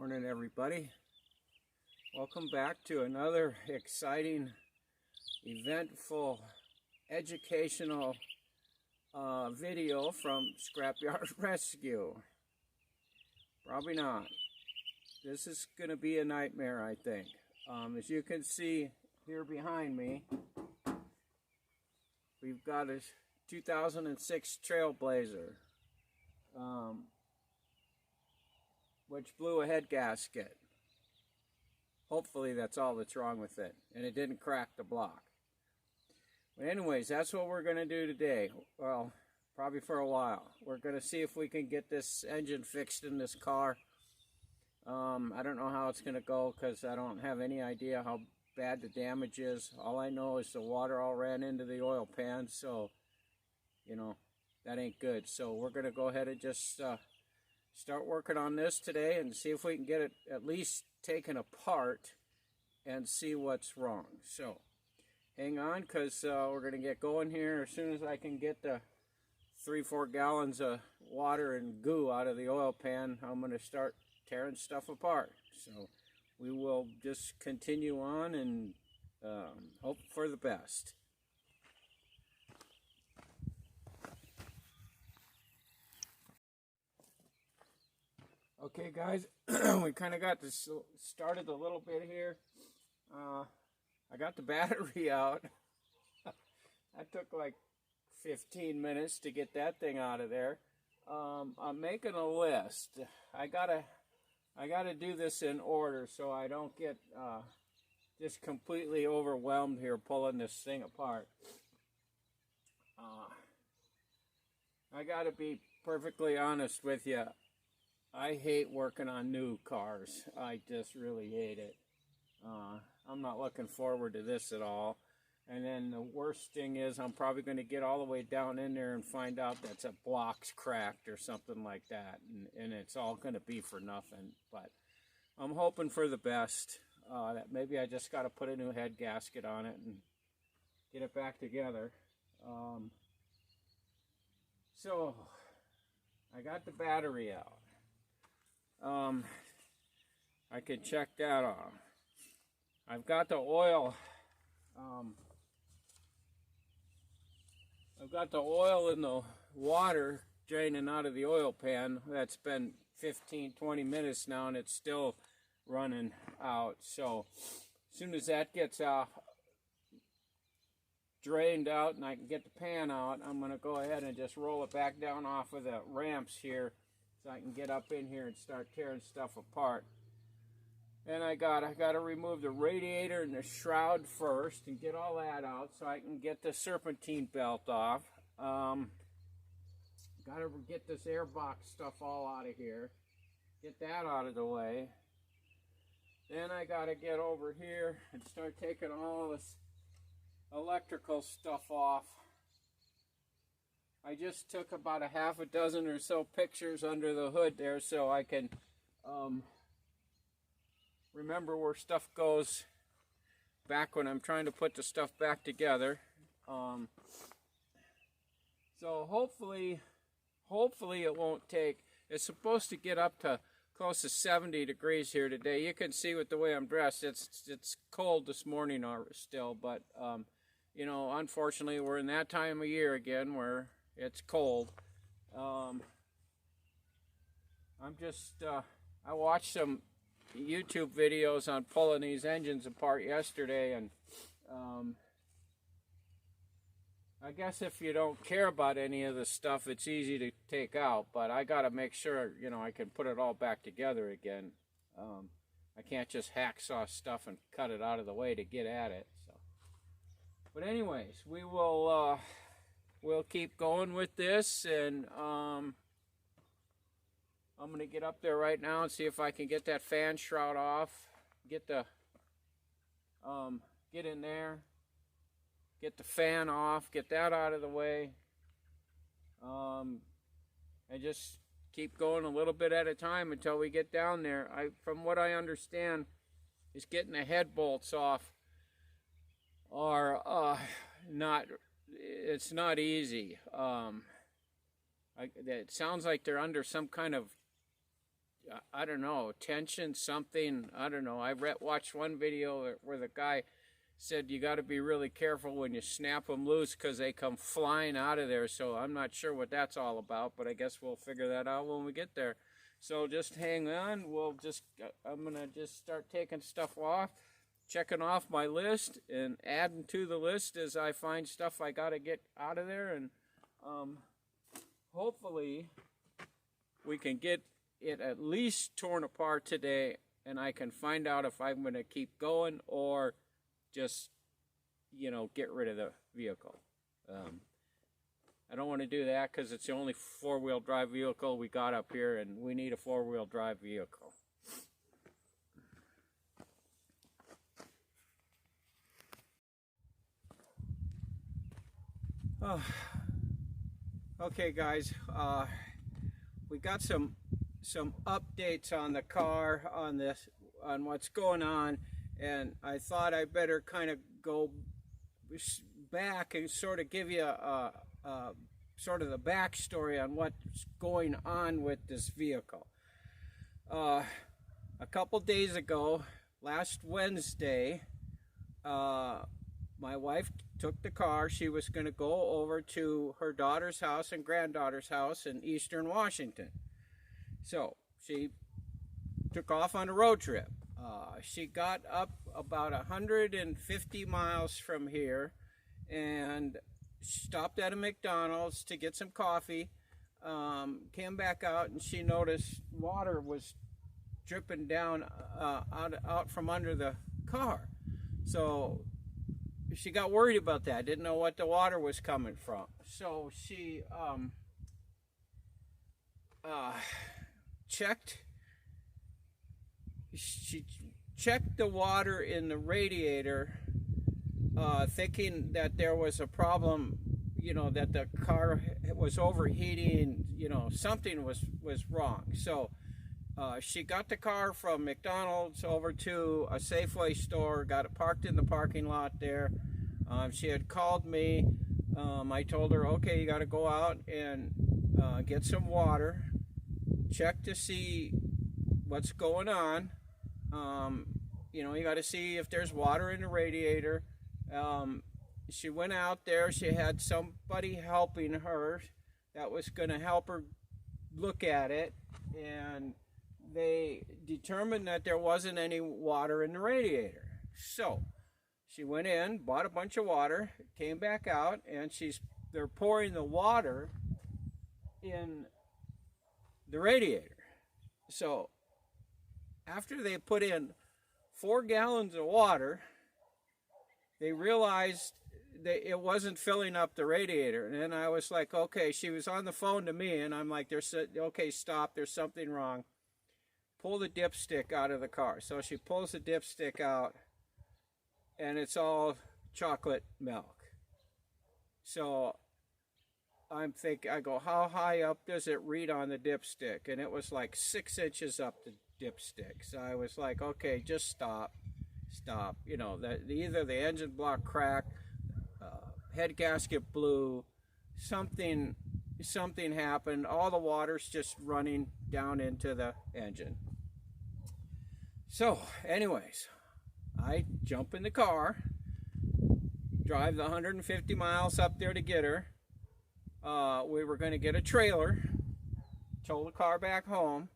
Morning, everybody. Welcome back to another exciting, eventful, educational video from Scrapyard Rescue. Probably not. This is going to be a nightmare, I think. As you can see here behind me, we've got a 2006 BLAZER. Which blew a head gasket. Hopefully that's all that's wrong with it, and it didn't crack the block. But anyways, that's what we're going to do today. Well, probably for a while. We're going to see if we can get this engine fixed in this car. I don't know how it's going to go because I don't have any idea how bad the damage is. All I know is the water all ran into the oil pan, so, you know, that ain't good. So we're going to go ahead and just start working on this today and see if we can get it at least taken apart and see what's wrong. So hang on, because we're going to get going here as soon as I can get the 3-4 gallons of water and goo out of the oil pan. I'm going to start tearing stuff apart. So we will just continue on and hope for the best. Okay, guys, we kind of got this started a little bit here. I got the battery out. That took like 15 minutes to get that thing out of there. I'm making a list. I gotta do this in order so I don't get just completely overwhelmed here pulling this thing apart. I gotta be perfectly honest with you. I hate working on new cars. I just really hate it. I'm not looking forward to this at all. And then the worst thing is I'm probably going to get all the way down in there and find out that a block's cracked or something like that. And it's all going to be for nothing. But I'm hoping for the best. That maybe I just got to put a new head gasket on it and get it back together. So I got the battery out. I can check that off. I've got the oil. I've got the oil in the water draining out of the oil pan. That's been 15-20 minutes now, and it's still running out. So as soon as that gets drained out and I can get the pan out, I'm going to go ahead and just roll it back down off of the ramps here, so I can get up in here and start tearing stuff apart. And I gotta remove the radiator and the shroud first and get all that out so I can get the serpentine belt off. Gotta get this airbox stuff all out of here. Get that out of the way. Then I gotta get over here and start taking all this electrical stuff off. I just took about a half a dozen or so pictures under the hood there so I can remember where stuff goes back when I'm trying to put the stuff back together. So hopefully it won't take, it's supposed to get up to close to 70 degrees here today. You can see with the way I'm dressed, it's cold this morning still, but you know, unfortunately we're in that time of year again where it's cold. I watched some YouTube videos on pulling these engines apart yesterday, and I guess if you don't care about any of the stuff, it's easy to take out, but I got to make sure, you know, I can put it all back together again. I can't just hacksaw stuff and cut it out of the way to get at it. So, but anyways, we will we'll keep going with this, and I'm going to get up there right now and see if I can get that fan shroud off, get the get in there, get the fan off, get that out of the way, and just keep going a little bit at a time until we get down there. From what I understand, is getting the head bolts off are it's not easy. It sounds like they're under some kind of I don't know, tension, something, I don't know. Watched one video where the guy said you got to be really careful when you snap them loose because they come flying out of there. So I'm not sure what that's all about, but I guess we'll figure that out when we get there. So just hang on. I'm going to just start taking stuff off, checking off my list and adding to the list as I find stuff I got to get out of there. And hopefully we can get it at least torn apart today, and I can find out if I'm going to keep going or just, you know, get rid of the vehicle. I don't want to do that because it's the only four-wheel drive vehicle we got up here, and we need a four-wheel drive vehicle. Oh. Okay, guys, we got some updates on the car, on what's going on, and I thought I better kind of go back and sort of give you sort of the backstory on what's going on with this vehicle. A couple days ago, last Wednesday, my wife took the car. She was going to go over to her daughter's house and granddaughter's house in eastern Washington. So she took off on a road trip. She got up about 150 miles from here and stopped at a McDonald's to get some coffee. Came back out and she noticed water was dripping down out from under the car. So she got worried about that, didn't know what the water was coming from. So she checked the water in the radiator, thinking that there was a problem, you know, that the car was overheating, you know, something was wrong. So she got the car from McDonald's over to a Safeway store, got it parked in the parking lot there. She had called me. I told her, okay, you got to go out and get some water, check to see what's going on. You know, you got to see if there's water in the radiator. She went out there. She had somebody helping her that was going to help her look at it, and they determined that there wasn't any water in the radiator. So she went in, bought a bunch of water, came back out, and they're pouring the water in the radiator. So after they put in 4 gallons of water, they realized that it wasn't filling up the radiator. And then I was like, okay, she was on the phone to me, and I'm like, okay, stop, there's something wrong. Pull the dipstick out of the car. So she pulls the dipstick out, and it's all chocolate milk. So I go, how high up does it read on the dipstick? And it was like 6 inches up the dipstick. So I was like, okay, just stop. You know, that either the engine block cracked, head gasket blew, something happened. All the water's just running down into the engine. So anyways, I jump in the car, drive the 150 miles up there to get her. We were going to get a trailer, tow the car back home.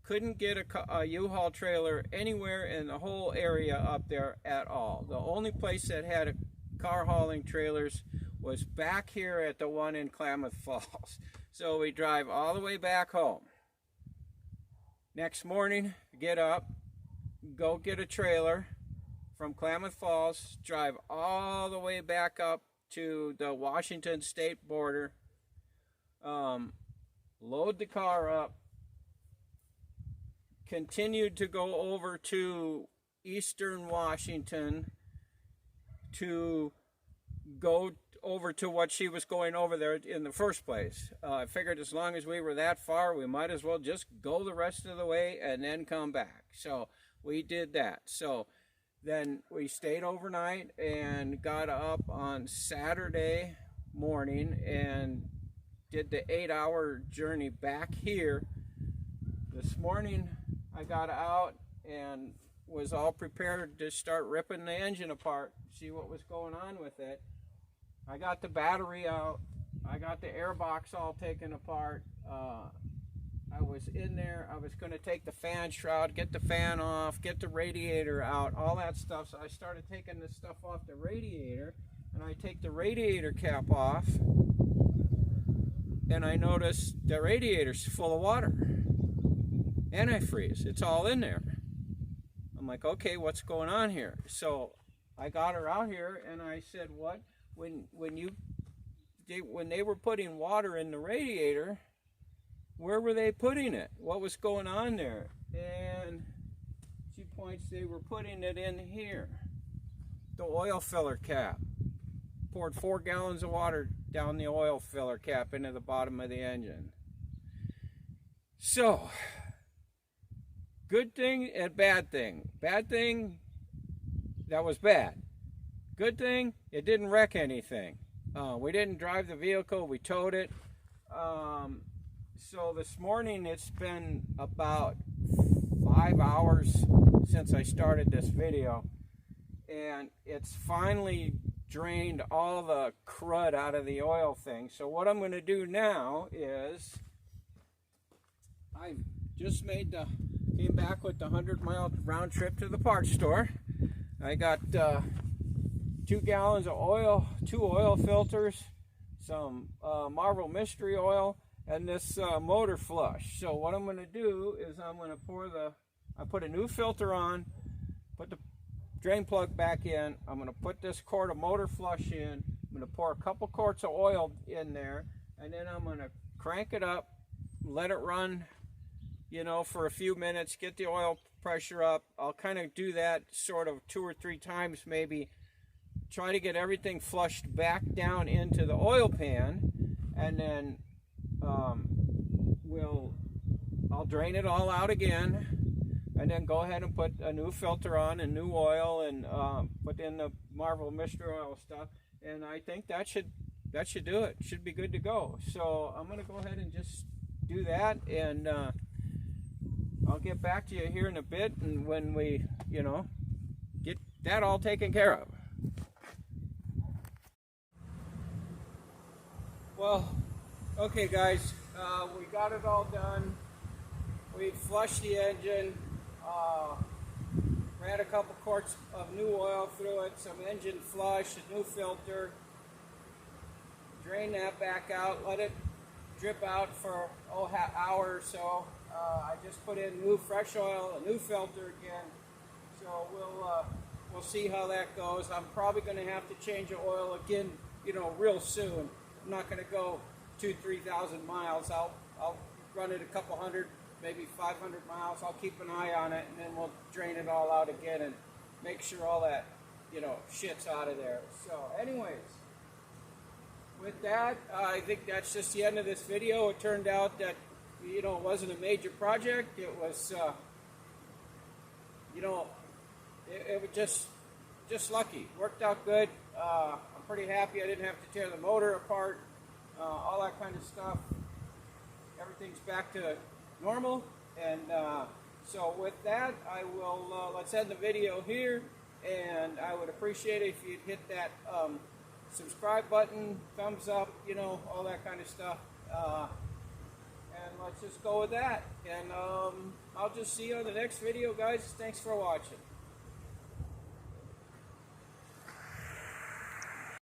Couldn't get a U-Haul trailer anywhere in the whole area up there at all. The only place that had car hauling trailers was back here at the one in Klamath Falls. So we drive all the way back home. Next morning, get up, go get a trailer from Klamath Falls, drive all the way back up to the Washington state border, load the car up, continued to go over to eastern Washington to go over to what she was going over there in the first place. I figured as long as we were that far, we might as well just go the rest of the way and then come back. So we did that. So then we stayed overnight and got up on Saturday morning and did the 8-hour journey back here this morning I got out and was all prepared to start ripping the engine apart, see what was going on with it. I got the battery out, I got the air box all taken apart. I was in there, I was going to take the fan shroud, get the fan off, get the radiator out, all that stuff. So I started taking this stuff off the radiator, and I take the radiator cap off, and I notice the radiator's full of water. Antifreeze, it's all in there. I'm like, okay, what's going on here? So I got her out here, and I said, what? When they were putting water in the radiator, where were they putting it? What was going on there? And she points, they were putting it in here. The oil filler cap. Poured 4 gallons of water down the oil filler cap into the bottom of the engine. So, good thing and bad thing. Bad thing, that was bad. Good thing, it didn't wreck anything. We didn't drive the vehicle, we towed it. So this morning it's been about 5 hours since I started this video, and it's finally drained all the crud out of the oil thing. So what I'm going to do now is I just came back with the 100-mile round trip to the parts store. I got 2 gallons of oil, 2 oil filters, some Marvel Mystery Oil, and this motor flush. So what I'm going to do is I'm going to I put a new filter on, put the drain plug back in, I'm going to put this quart of motor flush in, I'm going to pour a couple quarts of oil in there, and then I'm going to crank it up, let it run, you know, for a few minutes, get the oil pressure up. I'll kind of do that sort of 2 or 3 times maybe, try to get everything flushed back down into the oil pan, and then I'll drain it all out again, and then go ahead and put a new filter on and new oil, and put in the Marvel Mystery Oil stuff, and I think that should do it. Should be good to go. So I'm going to go ahead and just do that, and I'll get back to you here in a bit, and when we, you know, get that all taken care of. Well, okay guys, we got it all done. We flushed the engine, ran a couple quarts of new oil through it, some engine flush, a new filter, drain that back out, let it drip out for an hour or so. I just put in new fresh oil, a new filter again, so we'll see how that goes. I'm probably going to have to change the oil again, you know, real soon. I'm not going to go 2,000-3,000 miles. I'll run it a couple hundred, maybe 500 miles. I'll keep an eye on it, and then we'll drain it all out again and make sure all that, you know, shit's out of there. So anyways, with that, I think that's just the end of this video. It turned out that, you know, it wasn't a major project. It was, you know, it was just lucky. Worked out good. I'm pretty happy I didn't have to tear the motor apart, all that kind of stuff. Everything's back to normal, and so with that, I will let's end the video here, and I would appreciate it if you'd hit that subscribe button, thumbs up, you know, all that kind of stuff, and let's just go with that, and I'll just see you on the next video, guys. Thanks for watching.